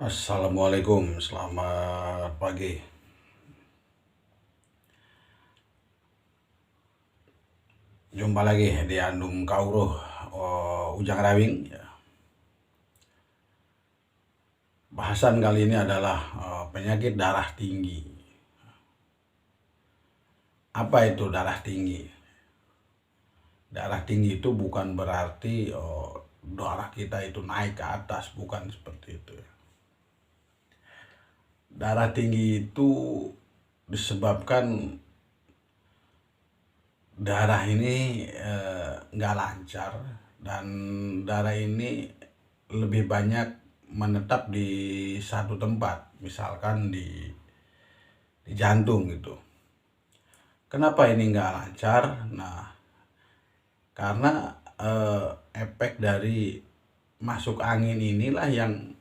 Assalamualaikum, selamat pagi. Jumpa lagi di Andum Kauruh, Ujang Rawing. Ya. Bahasan kali ini adalah penyakit darah tinggi. Apa itu darah tinggi? Darah tinggi itu bukan berarti darah kita itu naik ke atas, bukan seperti itu. Darah tinggi itu disebabkan darah ini nggak lancar, dan darah ini lebih banyak menetap di satu tempat, misalkan di jantung gitu. Kenapa ini nggak lancar? Nah, karena efek dari masuk angin inilah yang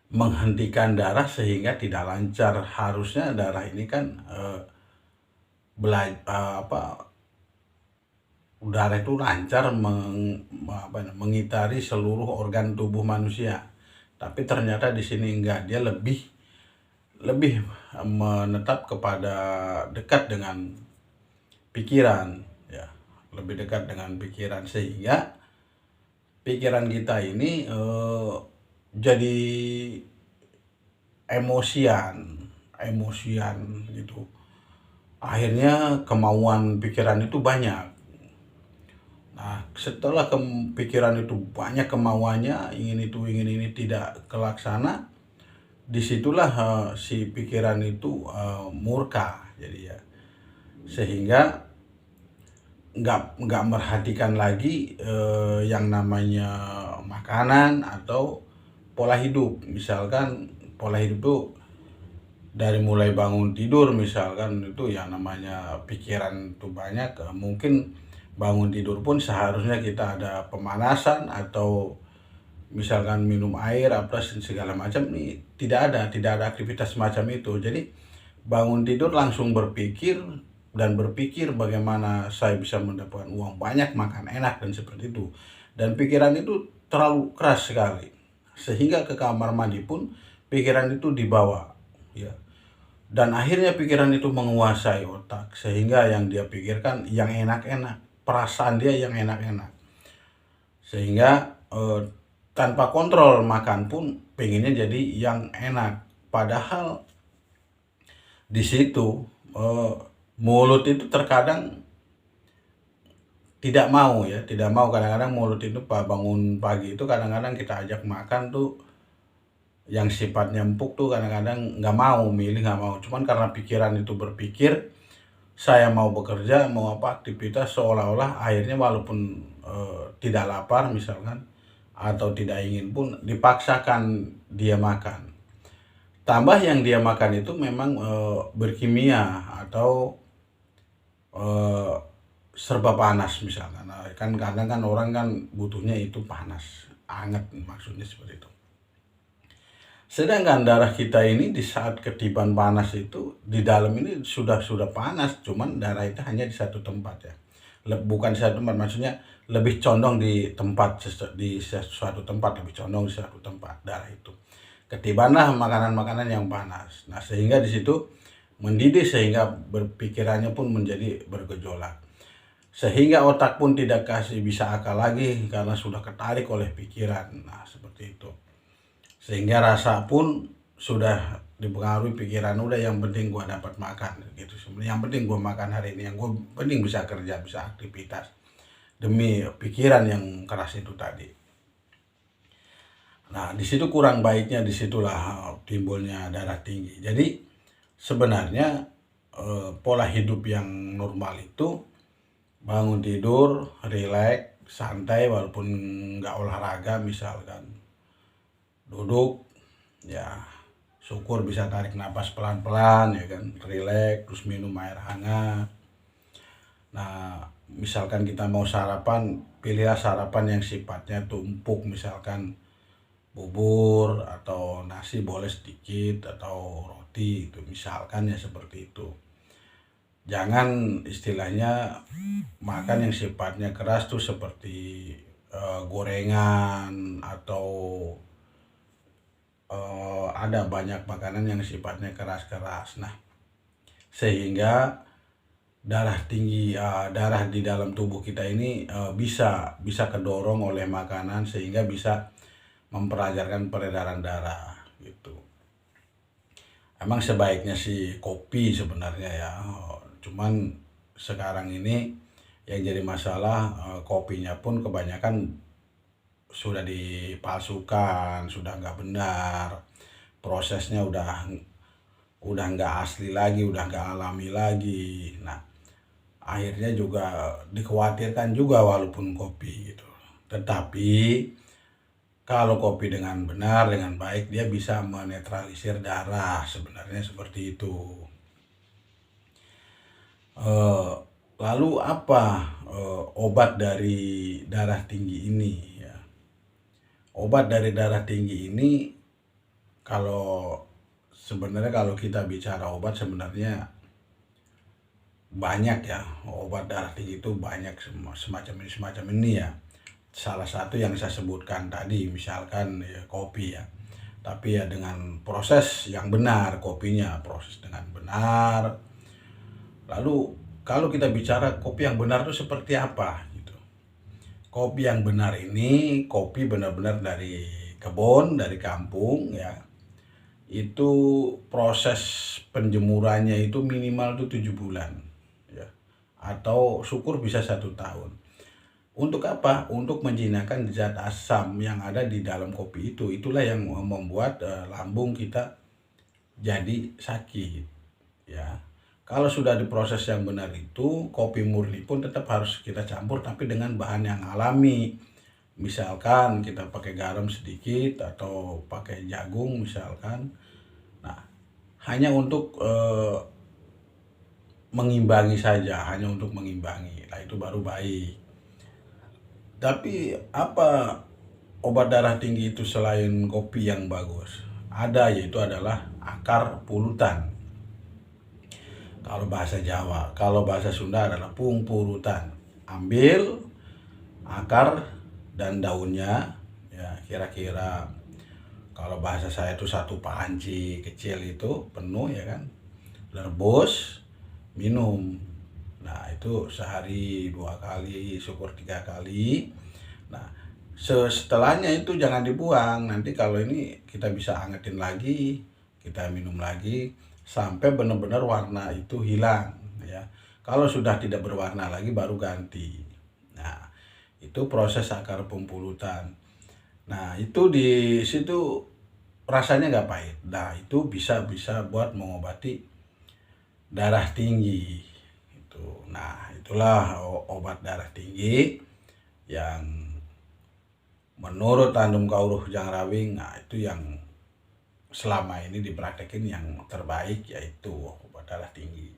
menghentikan darah sehingga tidak lancar. Harusnya darah ini kan udara itu lancar mengitari seluruh organ tubuh manusia. Tapi ternyata di sini enggak, dia lebih menetap kepada dekat dengan pikiran, ya, lebih dekat dengan pikiran, sehingga pikiran kita ini jadi emosian gitu. Akhirnya kemauan pikiran itu banyak. Nah, setelah pikiran itu banyak kemauannya, ingin itu, ingin ini, tidak kelaksana, disitulah si pikiran itu murka, jadi ya, sehingga nggak merhatikan lagi yang namanya makanan atau pola hidup. Misalkan pola hidup itu dari mulai bangun tidur, misalkan itu yang namanya pikiran itu banyak, mungkin bangun tidur pun seharusnya kita ada pemanasan atau misalkan minum air apa segala macam. Ini tidak ada aktivitas semacam itu. Jadi bangun tidur langsung berpikir bagaimana saya bisa mendapatkan uang banyak, makan enak, dan seperti itu. Dan pikiran itu terlalu keras sekali, sehingga ke kamar mandi pun pikiran itu dibawa, ya. Dan akhirnya pikiran itu menguasai otak, sehingga yang dia pikirkan yang enak-enak, perasaan dia yang enak-enak, sehingga tanpa kontrol makan pun pengennya jadi yang enak. Padahal di situ mulut itu terkadang tidak mau, ya, tidak mau. Kadang-kadang mulut itu bangun pagi itu kadang-kadang kita ajak makan tuh yang sifatnya empuk tuh kadang-kadang nggak mau, nggak mau. Cuman karena pikiran itu berpikir, saya mau bekerja, mau apa aktivitas, seolah-olah akhirnya walaupun tidak lapar misalkan atau tidak ingin pun dipaksakan dia makan. Tambah yang dia makan itu memang berkimia atau serba panas misalkan. Nah, kan kadang kan orang kan butuhnya itu panas, hangat, maksudnya seperti itu. Sedangkan darah kita ini di saat ketiban panas itu di dalam ini sudah panas, cuman darah itu hanya di satu tempat, ya. Bukan di satu tempat, maksudnya lebih condong di suatu tempat, lebih condong di suatu tempat darah itu. Ketibanlah makanan-makanan yang panas. Nah, sehingga di situ mendidih, sehingga berpikirannya pun menjadi bergejolak. Sehingga otak pun tidak kasih bisa akal lagi karena sudah ketarik oleh pikiran. Nah, seperti itu. Sehingga rasa pun sudah dipengaruhi pikiran, udah yang penting gua dapat makan gitu. Sebenarnya yang penting gua makan hari ini, yang gua penting bisa kerja, bisa aktivitas, demi pikiran yang keras itu tadi. Nah, di situ kurang baiknya, disitulah timbulnya darah tinggi. Jadi sebenarnya pola hidup yang normal itu bangun tidur, rileks, santai, walaupun nggak olahraga, misalkan duduk, ya, syukur bisa tarik napas pelan-pelan, ya kan, rileks, terus minum air hangat. Nah, misalkan kita mau sarapan, pilihlah sarapan yang sifatnya tumpuk, misalkan bubur atau nasi boleh sedikit, atau roti itu misalkan, ya, seperti itu. Jangan istilahnya makan yang sifatnya keras tuh seperti gorengan atau ada banyak makanan yang sifatnya keras-keras. Nah, sehingga darah di dalam tubuh kita ini bisa kedorong oleh makanan sehingga bisa memperlancarkan peredaran darah gitu. Emang sebaiknya sih kopi sebenarnya ya, cuman sekarang ini yang jadi masalah kopinya pun kebanyakan sudah dipalsukan, sudah nggak benar, prosesnya udah nggak asli lagi, udah nggak alami lagi. Nah, akhirnya juga dikhawatirkan juga walaupun kopi gitu. Tetapi kalau kopi dengan benar, dengan baik, dia bisa menetralisir darah, sebenarnya seperti itu. Eh, Lalu apa obat dari darah tinggi ini ya? Obat dari darah tinggi ini kalau sebenarnya kalau kita bicara obat sebenarnya banyak ya, obat darah tinggi itu banyak semacam ini ya. Salah satu yang saya sebutkan tadi misalkan ya, kopi ya. Tapi ya dengan proses yang benar kopinya, proses dengan benar. Lalu kalau kita bicara kopi yang benar itu seperti apa gitu. Kopi yang benar ini kopi benar-benar dari kebun, dari kampung ya. Itu proses penjemurannya itu minimal tuh 7 bulan ya. Atau syukur bisa 1 tahun. Untuk apa? Untuk menjinakkan zat asam yang ada di dalam kopi itu. Itulah yang membuat lambung kita jadi sakit ya. Kalau sudah diproses yang benar itu, kopi murni pun tetap harus kita campur tapi dengan bahan yang alami. Misalkan kita pakai garam sedikit atau pakai jagung misalkan. Nah, hanya untuk mengimbangi saja, hanya untuk mengimbangi. Nah, itu baru baik. Tapi apa obat darah tinggi itu selain kopi yang bagus? Ada, yaitu adalah akar pulutan. Kalau bahasa Jawa, kalau bahasa Sunda adalah pungpurutan. Ambil akar dan daunnya, ya kira-kira kalau bahasa saya itu 1 panci kecil itu penuh ya kan. Rebus, minum. Nah itu sehari 2 kali, syukur 3 kali. Nah setelahnya itu jangan dibuang. Nanti kalau ini kita bisa angetin lagi, kita minum lagi sampai benar-benar warna itu hilang ya. Kalau sudah tidak berwarna lagi baru ganti. Nah itu proses akar pempulutan. Nah itu di situ rasanya nggak pahit. Nah itu bisa buat mengobati darah tinggi itu. Nah itulah obat darah tinggi yang menurut Tandum Kawruh Jangrawing. Nah itu yang selama ini dipraktekin yang terbaik, yaitu obat darah tinggi.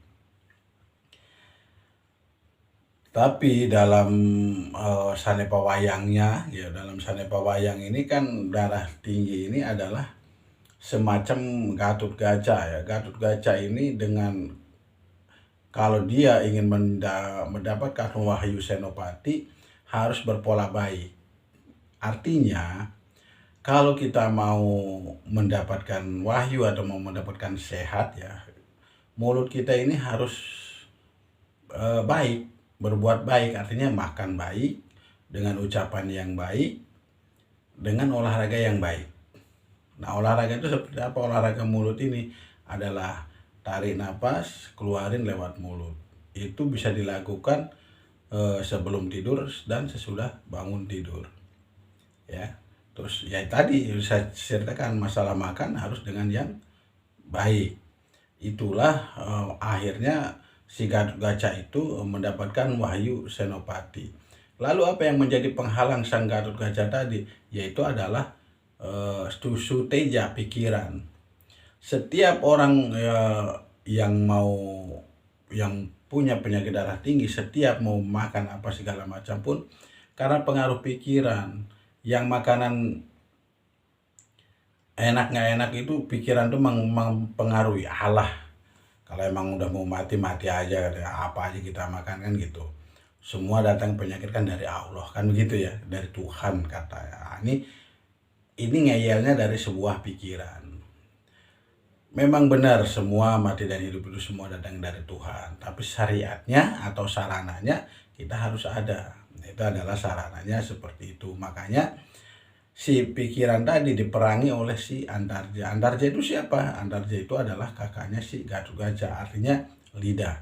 Tapi dalam sanepa wayangnya ya, dalam sanepa wayang ini kan darah tinggi ini adalah semacam Gatut Kaca ya. Gatut Kaca ini dengan kalau dia ingin mendapatkan wahyu senopati harus berpola baik. Artinya kalau kita mau mendapatkan wahyu atau mau mendapatkan sehat ya, mulut kita ini harus baik, berbuat baik, artinya makan baik, dengan ucapan yang baik, dengan olahraga yang baik. Nah olahraga itu seperti apa? Olahraga mulut ini adalah tarik nafas, keluarin lewat mulut. Itu bisa dilakukan sebelum tidur dan sesudah bangun tidur ya. Terus ya tadi saya ceritakan masalah makan harus dengan yang baik. Itulah akhirnya si Gatut Kaca itu mendapatkan wahyu senopati. Lalu apa yang menjadi penghalang sang Gatut Kaca tadi? Yaitu adalah susu teja, pikiran. Setiap orang yang punya penyakit darah tinggi, setiap mau makan apa segala macam pun karena pengaruh pikiran. Yang makanan enak nggak enak itu pikiran tuh mempengaruhi. Alah, kalau emang udah mau mati aja, apa aja kita makan kan gitu. Semua datang penyakit kan dari Allah kan begitu ya, dari Tuhan katanya. ini ngeyelnya dari sebuah pikiran. Memang benar semua mati dan hidup itu semua datang dari Tuhan, tapi syariatnya atau sarananya kita harus ada. Itu adalah sarananya seperti itu. Makanya si pikiran tadi diperangi oleh si Andarja. Andarja itu siapa? Andarja itu adalah kakaknya si Gatotkaca, artinya lidah,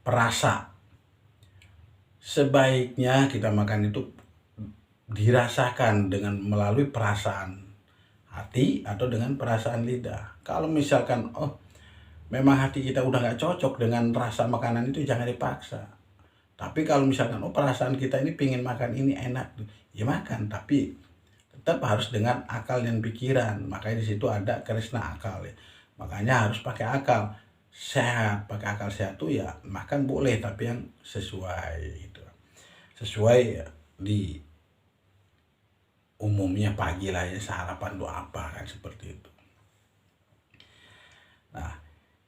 perasa. Sebaiknya kita makan itu dirasakan dengan melalui perasaan hati atau dengan perasaan lidah. Kalau misalkan memang hati kita udah nggak cocok dengan rasa makanan itu, jangan dipaksa. Tapi kalau misalkan perasaan kita ini pingin makan ini enak, ya makan, tapi tetap harus dengan akal dan pikiran. Makanya di situ ada Krishna akal ya. Makanya harus pakai akal sehat. Pakai akal sehat tuh ya makan boleh, tapi yang sesuai itu. Sesuai di umumnya pagi lah ya, sarapan tuh apa kan, seperti itu. Nah,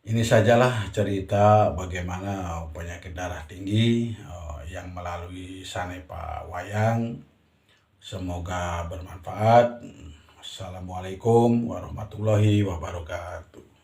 ini sajalah cerita bagaimana penyakit darah tinggi yang melalui Sanepa Wayang. Semoga bermanfaat. Assalamualaikum warahmatullahi wabarakatuh.